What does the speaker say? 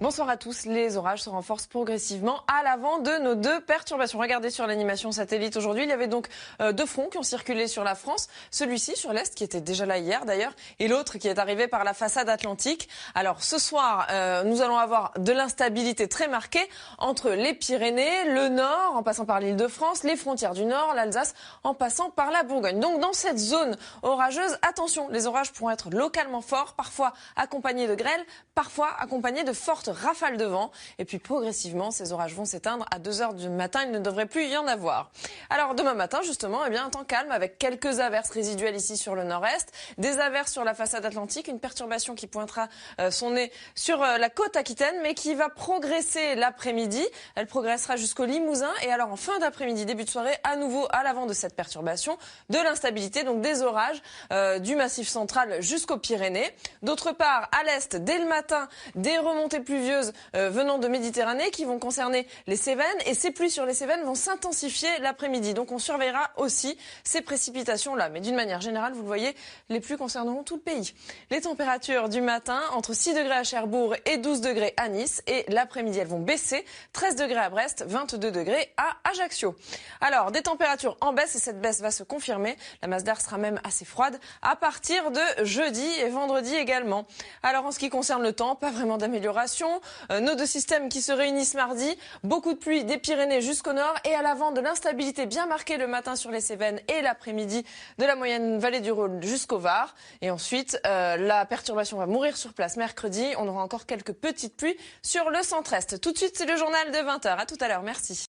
Bonsoir à tous. Les orages se renforcent progressivement à l'avant de nos deux perturbations. Regardez sur l'animation satellite aujourd'hui, il y avait donc deux fronts qui ont circulé sur la France. Celui-ci sur l'est qui était déjà là hier d'ailleurs et l'autre qui est arrivé par la façade atlantique. Alors ce soir, nous allons avoir de l'instabilité très marquée entre les Pyrénées, le nord en passant par l'Île-de-France, les frontières du nord, l'Alsace en passant par la Bourgogne. Donc dans cette zone orageuse, attention, les orages pourront être localement forts, parfois accompagnés de grêle, parfois accompagnés de fortes rafales de vent. Et puis progressivement, ces orages vont s'éteindre. À 2 heures du matin, il ne devrait plus y en avoir. Alors demain matin, justement, un temps calme avec quelques averses résiduelles ici sur le nord-est, des averses sur la façade atlantique, une perturbation qui pointera son nez sur la côte aquitaine, mais qui va progresser l'après-midi. Elle progressera jusqu'au Limousin. Et alors en fin d'après-midi, début de soirée, à nouveau à l'avant de cette perturbation, de l'instabilité, donc des orages du Massif central jusqu'aux Pyrénées. D'autre part, à l'est, dès le matin, des remontées pluvieuses venant de Méditerranée qui vont concerner les Cévennes. Et ces pluies sur les Cévennes vont s'intensifier l'après-midi. Donc on surveillera aussi ces précipitations-là. Mais d'une manière générale, vous le voyez, les pluies concerneront tout le pays. Les températures du matin, entre 6 degrés à Cherbourg et 12 degrés à Nice. Et l'après-midi, elles vont baisser. 13 degrés à Brest, 22 degrés à Ajaccio. Alors, des températures en baisse et cette baisse va se confirmer. La masse d'air sera même assez froide à partir de jeudi et vendredi également. Alors, en ce qui concerne le temps, pas vraiment d'amélioration. Nos deux systèmes qui se réunissent mardi. Beaucoup de pluie des Pyrénées jusqu'au nord et à l'avant de l'instabilité bien marquée le matin sur les Cévennes et l'après-midi de la moyenne vallée du Rhône jusqu'au Var. Et ensuite, la perturbation va mourir sur place mercredi. On aura encore quelques petites pluies sur le centre-est. Tout de suite, c'est le journal de 20 h. À tout à l'heure. Merci.